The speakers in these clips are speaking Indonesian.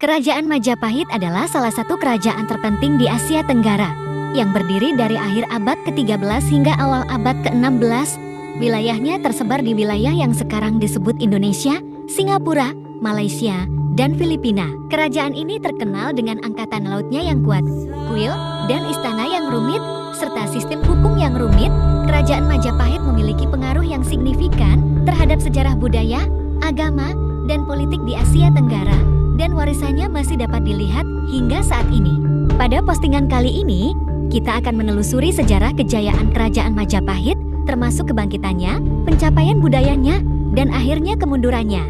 Kerajaan Majapahit adalah salah satu kerajaan terpenting di Asia Tenggara yang berdiri dari akhir abad ke-13 hingga awal abad ke-16. Wilayahnya tersebar di wilayah yang sekarang disebut Indonesia, Singapura, Malaysia, dan Filipina. Kerajaan ini terkenal dengan angkatan lautnya yang kuat, kuil, dan istana yang rumit, serta sistem hukum yang rumit. Kerajaan Majapahit memiliki pengaruh yang signifikan terhadap sejarah budaya, agama, dan politik di Asia Tenggara, dan warisannya masih dapat dilihat hingga saat ini. Pada postingan kali ini, kita akan menelusuri sejarah kejayaan Kerajaan Majapahit, termasuk kebangkitannya, pencapaian budayanya, dan akhirnya kemundurannya.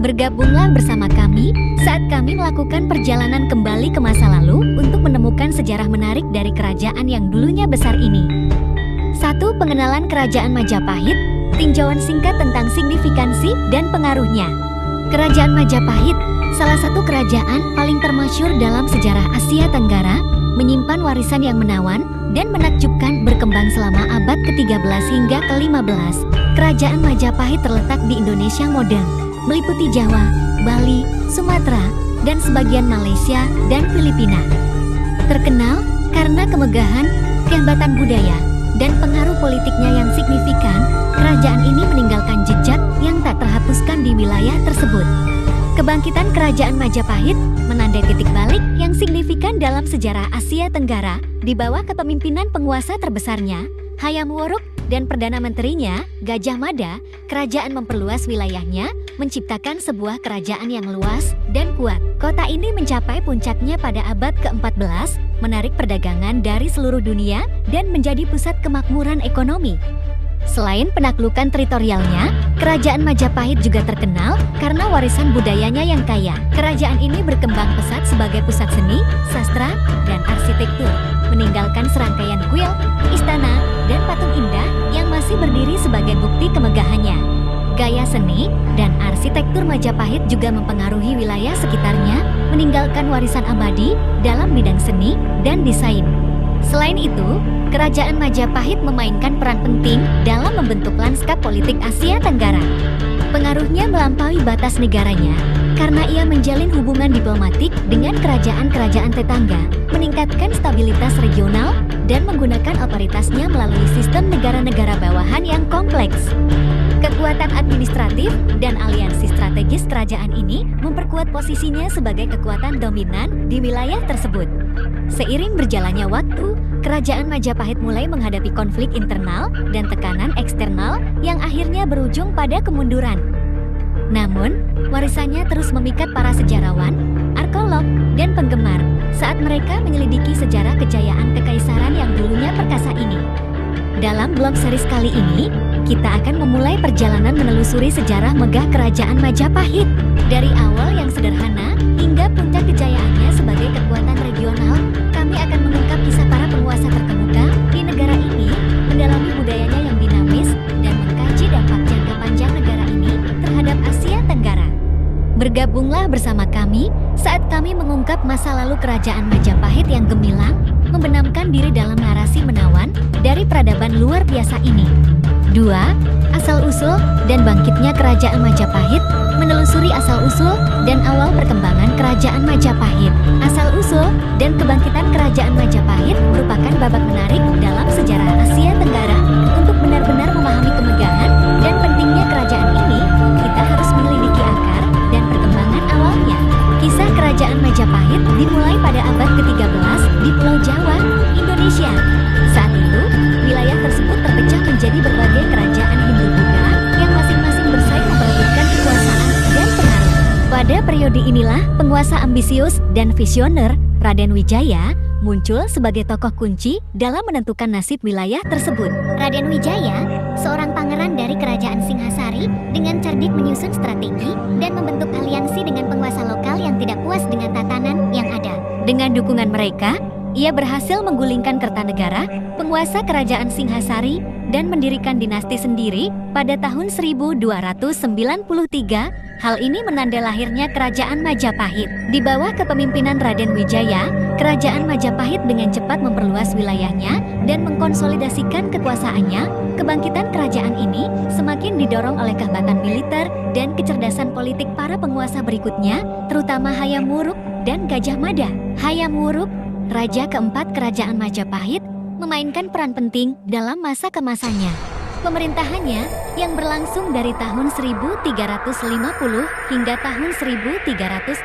Bergabunglah bersama kami saat kami melakukan perjalanan kembali ke masa lalu untuk menemukan sejarah menarik dari kerajaan yang dulunya besar ini. 1. Pengenalan Kerajaan Majapahit, tinjauan singkat tentang signifikansi dan pengaruhnya. Kerajaan Majapahit, salah satu kerajaan paling termasyhur dalam sejarah Asia Tenggara, menyimpan warisan yang menawan dan menakjubkan berkembang selama abad ke-13 hingga ke-15. Kerajaan Majapahit terletak di Indonesia modern, meliputi Jawa, Bali, Sumatera, dan sebagian Malaysia dan Filipina. Terkenal karena kemegahan, kehebatan budaya, dan pengaruh politiknya yang signifikan, kerajaan ini meninggalkan jejak yang tak terhapuskan di wilayah tersebut. Kebangkitan Kerajaan Majapahit menandai titik balik yang signifikan dalam sejarah Asia Tenggara di bawah kepemimpinan penguasa terbesarnya, Hayam Wuruk, dan Perdana Menterinya, Gajah Mada. Kerajaan memperluas wilayahnya, menciptakan sebuah kerajaan yang luas dan kuat. Kota ini mencapai puncaknya pada abad ke-14, menarik perdagangan dari seluruh dunia dan menjadi pusat kemakmuran ekonomi. Selain penaklukan teritorialnya, Kerajaan Majapahit juga terkenal karena warisan budayanya yang kaya. Kerajaan ini berkembang pesat sebagai pusat seni, sastra, dan arsitektur, meninggalkan serangkaian kuil, istana, dan patung indah yang masih berdiri sebagai bukti kemegahannya. Gaya seni dan arsitektur Majapahit juga mempengaruhi wilayah sekitarnya, meninggalkan warisan abadi dalam bidang seni dan desain. Selain itu, Kerajaan Majapahit memainkan peran penting dalam membentuk lanskap politik Asia Tenggara. Pengaruhnya melampaui batas negaranya karena ia menjalin hubungan diplomatik dengan kerajaan-kerajaan tetangga, meningkatkan stabilitas regional, dan menggunakan otoritasnya melalui sistem negara-negara bawahan yang kompleks. Kekuatan administratif dan aliansi strategis kerajaan ini memperkuat posisinya sebagai kekuatan dominan di wilayah tersebut. Seiring berjalannya waktu, Kerajaan Majapahit mulai menghadapi konflik internal dan tekanan eksternal yang akhirnya berujung pada kemunduran. Namun, warisannya terus memikat para sejarawan, arkeolog, dan penggemar saat mereka menyelidiki sejarah kejayaan kekaisaran yang dulunya perkasa ini. Dalam blog series kali ini, kita akan memulai perjalanan menelusuri sejarah megah Kerajaan Majapahit. Dari awal yang sederhana hingga puncak kejayaannya sebagai kekuatan regional, kami akan mengungkap kisah para penguasa terkemuka di negara ini, mendalami budayanya yang dinamis, dan mengkaji dampak jangka panjang negara ini terhadap Asia Tenggara. Bergabunglah bersama kami saat kami mengungkap masa lalu Kerajaan Majapahit yang gemilang, membenamkan diri dalam narasi menawan dari peradaban luar biasa ini. 2. Asal-usul dan bangkitnya Kerajaan Majapahit. Menelusuri asal-usul dan awal perkembangan Kerajaan Majapahit. Asal-usul dan kebangkitan Kerajaan Majapahit merupakan babak menarik dalam sejarah Asia Tenggara. Untuk benar-benar memahami kemegahan dan pentingnya kerajaan ini, kita harus menyelidiki akar dan perkembangan awalnya. Kisah Kerajaan Majapahit dimulai pada abad ke-13 di Pulau Jawa, Indonesia. Saat itu, wilayah tersebut terpecah menjadi berbagai kerajaan Hindu-Buddha yang masing-masing bersaing memperebutkan kekuasaan dan pengaruh. Pada periode inilah, penguasa ambisius dan visioner, Raden Wijaya, muncul sebagai tokoh kunci dalam menentukan nasib wilayah tersebut. Raden Wijaya, seorang pangeran dari kerajaan Singhasari, dengan cerdik menyusun strategi dan membentuk aliansi dengan penguasa lokal yang tidak puas dengan tatanan yang ada. Dengan dukungan mereka, ia berhasil menggulingkan Kertanegara, penguasa kerajaan Singhasari, dan mendirikan dinasti sendiri pada tahun 1293. Hal ini menandai lahirnya Kerajaan Majapahit. Di bawah kepemimpinan Raden Wijaya, Kerajaan Majapahit dengan cepat memperluas wilayahnya dan mengkonsolidasikan kekuasaannya. Kebangkitan kerajaan ini semakin didorong oleh kehebatan militer dan kecerdasan politik para penguasa berikutnya, terutama Hayam Wuruk dan Gajah Mada. Hayam Wuruk, raja keempat kerajaan Majapahit, memainkan peran penting dalam masa kemasannya. Pemerintahannya yang berlangsung dari tahun 1350 hingga tahun 1389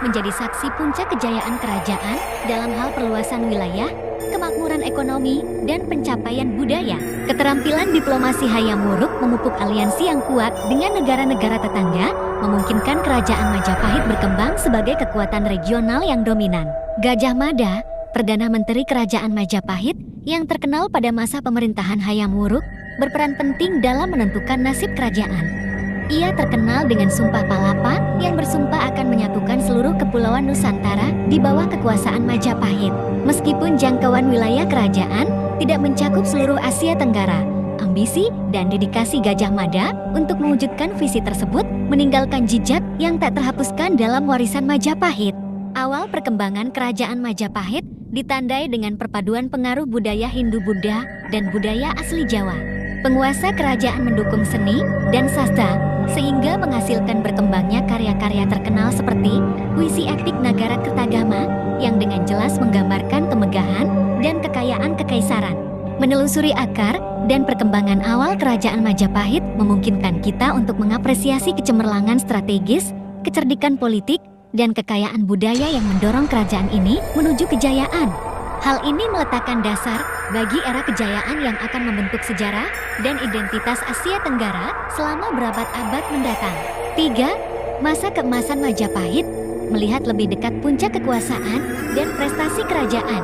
menjadi saksi puncak kejayaan kerajaan dalam hal perluasan wilayah, kemakmuran ekonomi, dan pencapaian budaya. Keterampilan diplomasi Hayam Wuruk memupuk aliansi yang kuat dengan negara-negara tetangga, memungkinkan kerajaan Majapahit berkembang sebagai kekuatan regional yang dominan. Gajah Mada, Perdana Menteri Kerajaan Majapahit yang terkenal pada masa pemerintahan Hayam Wuruk, berperan penting dalam menentukan nasib kerajaan. Ia terkenal dengan Sumpah Palapa yang bersumpah akan menyatukan seluruh kepulauan Nusantara di bawah kekuasaan Majapahit. Meskipun jangkauan wilayah kerajaan tidak mencakup seluruh Asia Tenggara, ambisi dan dedikasi Gajah Mada untuk mewujudkan visi tersebut meninggalkan jejak yang tak terhapuskan dalam warisan Majapahit. Awal perkembangan kerajaan Majapahit ditandai dengan perpaduan pengaruh budaya Hindu-Buddha dan budaya asli Jawa. Penguasa kerajaan mendukung seni dan sastra, sehingga menghasilkan berkembangnya karya-karya terkenal seperti puisi epik Nagara Kertagama yang dengan jelas menggambarkan kemegahan dan kekayaan kekaisaran. Menelusuri akar dan perkembangan awal kerajaan Majapahit memungkinkan kita untuk mengapresiasi kecemerlangan strategis, kecerdikan politik, dan kekayaan budaya yang mendorong kerajaan ini menuju kejayaan. Hal ini meletakkan dasar bagi era kejayaan yang akan membentuk sejarah dan identitas Asia Tenggara selama berabad-abad mendatang. 3. Masa keemasan Majapahit melihat lebih dekat puncak kekuasaan dan prestasi kerajaan.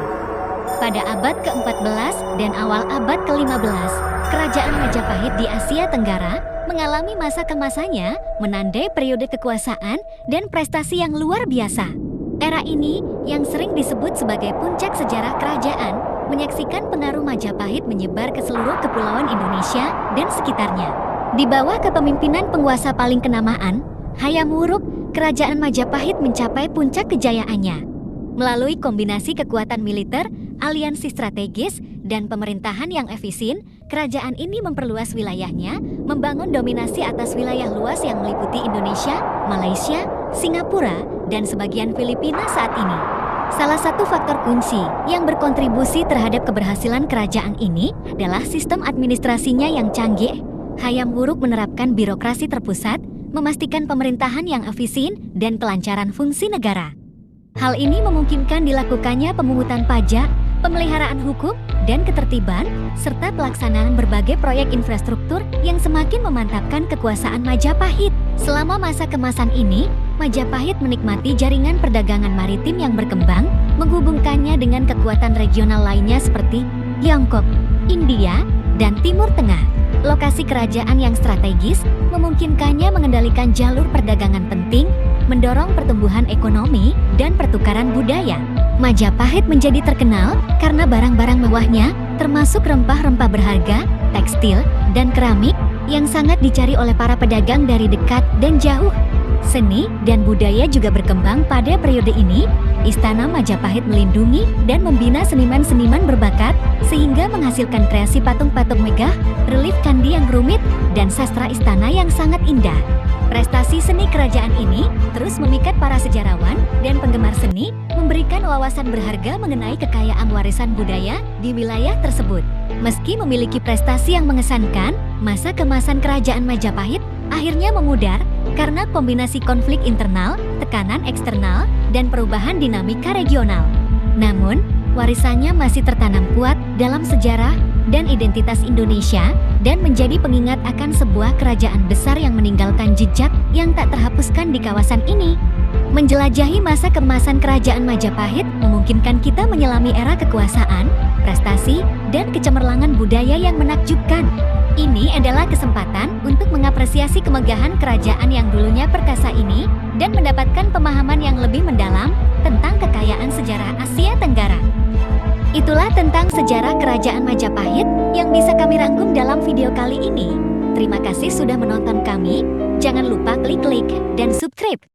Pada abad ke-14 dan awal abad ke-15, kerajaan Majapahit di Asia Tenggara mengalami masa kemasannya menandai periode kekuasaan dan prestasi yang luar biasa. Era ini, yang sering disebut sebagai puncak sejarah kerajaan, menyaksikan pengaruh Majapahit menyebar ke seluruh kepulauan Indonesia dan sekitarnya. Di bawah kepemimpinan penguasa paling kenamaan, Hayam Wuruk, kerajaan Majapahit mencapai puncak kejayaannya. Melalui kombinasi kekuatan militer, aliansi strategis, dan pemerintahan yang efisien, kerajaan ini memperluas wilayahnya, membangun dominasi atas wilayah luas yang meliputi Indonesia, Malaysia, Singapura, dan sebagian Filipina saat ini. Salah satu faktor kunci yang berkontribusi terhadap keberhasilan kerajaan ini adalah sistem administrasinya yang canggih. Hayam Wuruk menerapkan birokrasi terpusat, memastikan pemerintahan yang efisien, dan kelancaran fungsi negara. Hal ini memungkinkan dilakukannya pemungutan pajak, pemeliharaan hukum, dan ketertiban, serta pelaksanaan berbagai proyek infrastruktur yang semakin memantapkan kekuasaan Majapahit. Selama masa kemasan ini, Majapahit menikmati jaringan perdagangan maritim yang berkembang, menghubungkannya dengan kekuatan regional lainnya seperti Tiongkok, India, dan Timur Tengah. Lokasi kerajaan yang strategis memungkinkannya mengendalikan jalur perdagangan penting, mendorong pertumbuhan ekonomi dan pertukaran budaya. Majapahit menjadi terkenal karena barang-barang mewahnya, termasuk rempah-rempah berharga, tekstil, dan keramik yang sangat dicari oleh para pedagang dari dekat dan jauh. Seni dan budaya juga berkembang pada periode ini. Istana Majapahit melindungi dan membina seniman-seniman berbakat sehingga menghasilkan kreasi patung-patung megah, relief candi yang rumit, dan sastra istana yang sangat indah. Prestasi seni kerajaan ini terus memikat para sejarawan dan penggemar seni, memberikan wawasan berharga mengenai kekayaan warisan budaya di wilayah tersebut. Meski memiliki prestasi yang mengesankan, masa kemasan kerajaan Majapahit akhirnya memudar karena kombinasi konflik internal, tekanan eksternal, dan perubahan dinamika regional. Namun, warisannya masih tertanam kuat dalam sejarah dan identitas Indonesia dan menjadi pengingat akan sebuah kerajaan besar yang meninggalkan jejak yang tak terhapuskan di kawasan ini. Menjelajahi masa keemasan kerajaan Majapahit memungkinkan kita menyelami era kekuasaan, prestasi, dan kecemerlangan budaya yang menakjubkan. Ini adalah kesempatan untuk mengapresiasi kemegahan kerajaan yang dulunya perkasa ini dan mendapatkan pemahaman yang lebih mendalam tentang kekayaan sejarah Asia Tenggara. Itulah tentang sejarah kerajaan Majapahit yang bisa kami rangkum dalam video kali ini. Terima kasih sudah menonton kami. Jangan lupa klik like dan subscribe.